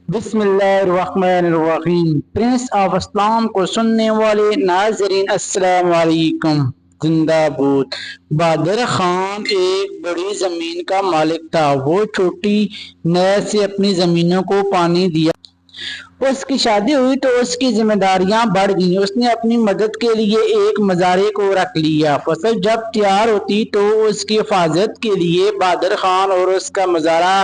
بسم اللہ الرحمن الرحیم۔ پرنس آف اسلام کو سننے والے ناظرین السلام علیکم۔ زندہ بود۔ بہادر خان ایک بڑی زمین کا مالک تھا۔ وہ چھوٹی نہر سے اپنی زمینوں کو پانی دیا۔ اس کی شادی ہوئی تو اس کی ذمہ داریاں بڑھ گئیں۔ اس نے اپنی مدد کے لیے ایک مزارے کو رکھ لیا۔ فصل جب تیار ہوتی تو اس کی حفاظت کے لیے بہادر خان اور اس کا مزارہ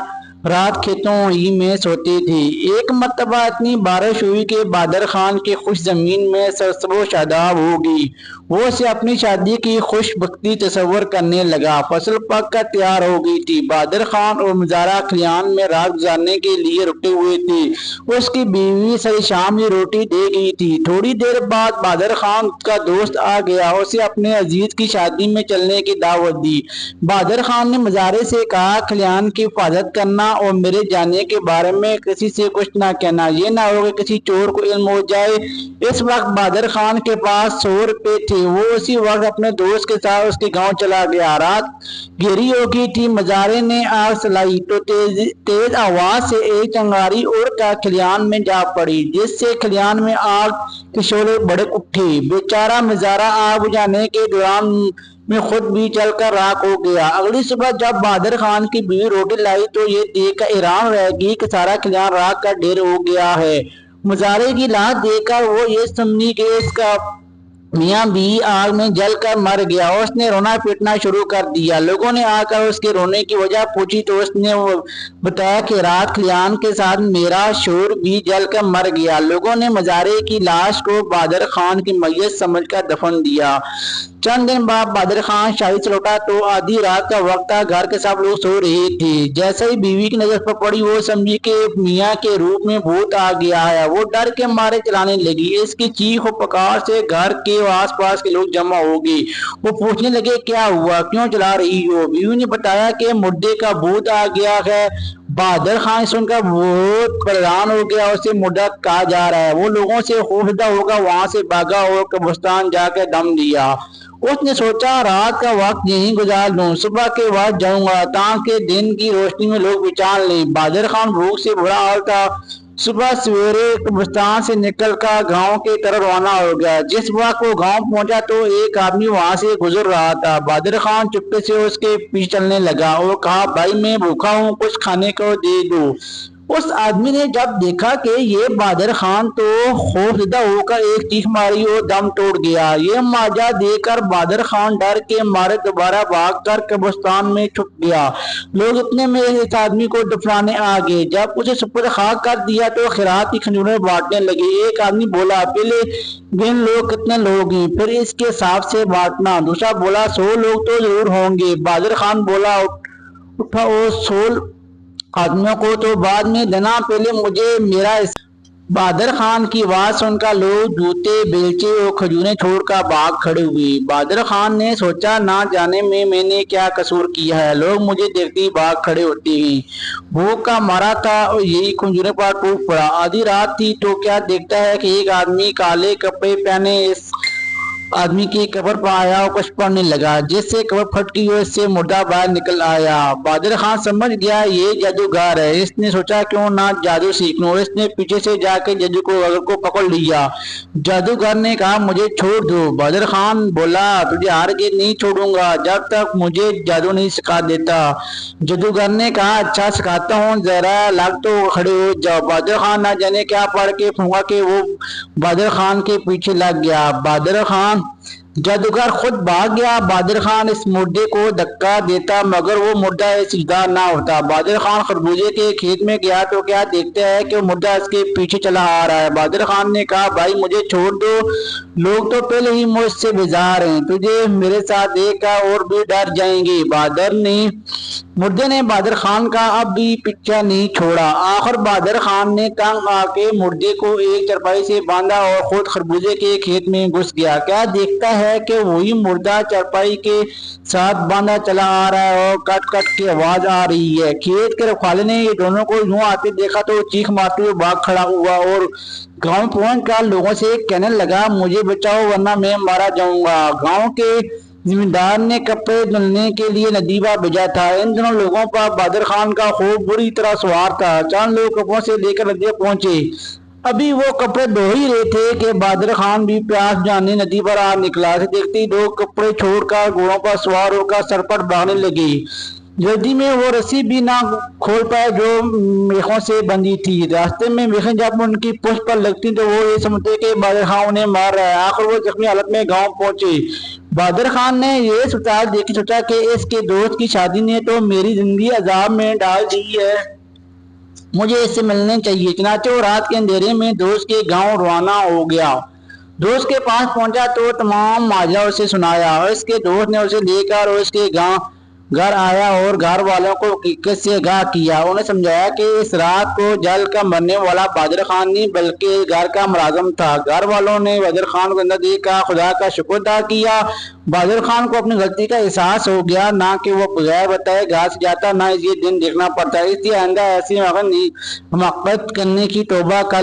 رات کھیتوں ہی میں سوتے تھے۔ ایک مرتبہ اتنی بارش ہوئی کہ بہادر خان کی خوش زمین میں سرسبز و شاداب ہو گئی۔ وہ اسے اپنی شادی کی خوش بختی تصور کرنے لگا۔ فصل پک کر تیار ہو گئی تھی۔ بہادر خان اور مزارہ کھلیان میں رات گزارنے کے لیے رکے ہوئے تھے۔ اس کی بیوی سر شام ہی روٹی دے گئی تھی۔ تھوڑی دیر بعد بہادر خان کا دوست آ گیا۔ اسے اپنے عزیز کی شادی میں چلنے کی دعوت دی۔ بہادر خان نے مزارے سے کہا، کھلیان کی حفاظت کرنا اور میرے جانے کے بارے میں کسی سے کچھ نہ کہنا، یہ نہ ہو کہ کسی چور کو علم ہو جائے۔ اس وقت بہادر خان کے پاس 100 روپے تھے۔ وہ اسی وقت اپنے دوست کے ساتھ اس کے گاؤں چلا گیا۔ رات گہری ہو گئی تھی۔ مزارے نے آگ سلائی تو تیز آواز سے ایک چنگاری اڑ کر کھلیان میں جا پڑی، جس سے کھلیان میں آگ کے شعلے بھڑک اٹھے۔ بیچارہ مزارہ آگ بجھانے کے دوران میں خود بھی جل کر راکھ ہو گیا۔ اگلی صبح جب بہادر خان کی بیوی روٹی لائی تو یہ دیکھ کر حیران رہ گئی کہ سارا کھلیان راکھ کا ڈھیر ہو گیا ہے۔ مزارے کی لاش دیکھ کر وہ یہ سمجھی کہ اس کا میاں بھی آگ میں جل کر مر گیا۔ اس نے رونا پیٹنا شروع کر دیا۔ لوگوں نے آ کر اس کے رونے کی وجہ پوچھی تو اس نے بتایا کہ رات کھلیان کے ساتھ میرا شوہر بھی جل کر مر گیا۔ لوگوں نے مزارے کی لاش کو بہادر خان کی میت سمجھ کر دفن دیا۔ چند دن بعد بہادر خان شاہی سے لوٹا تو آدھی رات کا وقت تھا۔ گھر کے سب لوگ سو رہے تھے۔ جیسے ہی بیوی کی نظر پر پڑی وہ سمجھی کہ میاں کے روپ میں بھوت آ گیا ہے۔ وہ ڈر کے مارے چلانے لگی۔ اس کی چیخ و پکار سے گھر کے آس پاس کے لوگ جمع ہو گئے۔ وہ پوچھنے لگے، کیا ہوا، کیوں چلا رہی ہو؟ بیوی نے بتایا کہ مردے کا بھوت آ گیا ہے۔ بہادر خان سن کر بہت پریشان ہو گیا۔ اسے مردہ کہا جا رہا ہے۔ وہ لوگوں سے خوفزدہ ہو کر وہاں سے بھاگا اور قبرستان جا کر دم دیا۔ اس نے سوچا رات کا وقت یہیں گزار دوں، صبح کے وقت جاؤں گا تاکہ دن کی روشنی میں لوگ پہچان لیں۔ بہادر خان بھوک سے برا حال تھا۔ صبح سویرے قبرستان سے نکل کر گاؤں کی طرف روانہ ہو گیا۔ جس وقت وہ گاؤں پہنچا تو ایک آدمی وہاں سے گزر رہا تھا۔ بہادر خان چپکے سے اس کے پیچھے چلنے لگا اور کہا، بھائی میں بھوکا ہوں، کچھ کھانے کو دے دو۔ اس آدمی نے جب دیکھا کہ یہ بہادر خان تو خوفزدہ ہو کر ایک چیخ ماری اور دم توڑ گیا۔ یہ منظر دیکھ کر بہادر خان ڈر کے مارے دوبارہ بھاگ کر قبرستان میں چھپ گیا۔ لوگ اتنے میں اس آدمی کو دفنانے آ گئے۔ جب اسے سپرد خاک کر دیا تو خیرات کی کھجوریں بانٹنے لگے۔ ایک آدمی بولا، پہلے گن لو کتنے لوگ ہیں، پھر اس کے حساب سے بانٹنا۔ دوسرا بولا، 100 لوگ تو ضرور ہوں گے۔ بہادر خان بولا، اٹھا اور 100 آدمیوں کو تو بعد میں دینا، پہلے مجھے میرا حصہ۔ بہادر خان کی آواز سن کر لوگ جوتے، بیلچے اور کھجوریں چھوڑ کر بھاگ کھڑے ہوئے۔ بہادر خان نے سوچا، نہ جانے میں نے کیا قصور کیا ہے، لوگ مجھے دیکھتے ہی بھاگ کھڑے ہوتے ہیں۔ بھوک کا مارا تھا اور یہی کھجوریں پر ٹوٹ پڑا۔ آدھی رات تھی تو کیا دیکھتا ہے کہ ایک آدمی کالے کپڑے پہنے اس آدمی کی قبر پر آیا اور کچھ پڑھنے لگا، جس سے قبر پھٹ گئی اور اس سے مردہ باہر نکل آیا۔ بہادر خان سمجھ گیا یہ جادوگر ہے۔ اس نے سوچا کیوں نہ جادو سیکھ لوں۔ اس نے پیچھے سے جا کے جادوگر کو پکڑ لیا۔ جادوگر نے کہا، مجھے چھوڑ دو۔ بہادر خان بولا، تجھے ہرگز نہیں چھوڑوں گا جب تک مجھے جادو نہیں سکھا دیتا۔ جادوگر نے کہا، اچھا سکھاتا ہوں، ذرا لگ تو کھڑے ہو جاؤ۔ بہادر خان نہ جانے کیا پڑھ کے پھونکا کہ وہ بہادر خان کے پیچھے لگ گیا۔ بہادر خان جادوگر خود بھاگ گیا۔ بہادر خان اس مردے کو دھکا دیتا مگر وہ مردہ سجدہ نہ ہوتا۔ بہادر خان خربوزے کے کھیت میں گیا تو کیا دیکھتا ہے کہ مردہ اس کے پیچھے چلا آ رہا ہے۔ بہادر خان نے کہا، بھائی مجھے چھوڑ دو، لوگ تو پہلے ہی مجھ سے بیزار ہیں، تجھے میرے ساتھ دیکھ کر اور بھی ڈر جائیں گے۔ مردے نے بہادر خان کا اب بھی پیچھا نہیں چھوڑا۔ آخر بہادر خان نے تنگ آ کے مردے کو ایک چرپائی سے باندھا اور خود خربوزے کے کھیت میں گھس گیا۔ کیا دیکھتا ہے کہ وہی مردہ چرپائی کے ساتھ باندھا چلا آ رہا ہے اور کٹ کٹ کی آواز آ رہی ہے۔ کھیت کے رکھوالے نے یہ دونوں کو یوں آتے دیکھا تو چیخ مارتے ہوئے بھاگ کھڑا ہوا اور گاؤں پہنچ کر لوگوں سے کہنے لگا، مجھے بچاؤ ورنہ میں مارا جاؤں گا۔ گاؤں کے زمیندار نے کپڑے دھلنے کے لیے ندی پر بھیجا تھا۔ ان دونوں لوگوں پر بہادر خان کا خوف بری طرح سوار تھا۔ چند لوگ کپڑوں سے لے کر ندی پر پہنچے۔ ابھی وہ کپڑے دھو ہی رہے تھے کہ بہادر خان بھی پیاس جاننے ندی پر آ نکلا۔ اسے دیکھتے ہی لوگ کپڑے چھوڑ کر گھوڑوں پر سوار ہو کر سرپٹ بھاگنے لگے۔ جلدی میں وہ رسی بھی نہ کھول پائے جو میخوں سے بندھی تھی۔ راستے میں میخیں جب ان کی پشت پر لگتی تو وہ یہ سمجھتے کہ بہادر خان انہیں مار رہا ہے۔ آخر وہ زخمی حالت میں گاؤں پہنچے۔ بہادر خان نے یہ صورتحال دیکھی، سوچا کہ اس کے دوست کی شادی نے تو میری زندگی عذاب میں ڈال دی ہے، مجھے اس سے ملنے چاہیے۔ چنانچہ وہ رات کے اندھیرے میں دوست کے گاؤں روانہ ہو گیا۔ دوست کے پاس پہنچا تو تمام ماجرا اسے سنایا۔ اس کے دوست نے اسے لے کر اس کے گھر آیا اور گھر والوں کو حقیقت سے آگاہ کیا۔ انہیں سمجھایا کہ اس رات کو جل کر مرنے والا بہادر خان نہیں بلکہ گھر کا ملازم تھا۔ گھر والوں نے بہادر خان کو زندہ دیکھ کر خدا کا شکر ادا کیا۔ بہادر خان کو اپنی غلطی کا احساس ہو گیا، نہ کہ وہ بغیر بتائے گھر سے جاتا، نہ یہ دن دیکھنا پڑتا۔ اس لیے آئندہ ایسی حماقت کرنے کی توبہ کر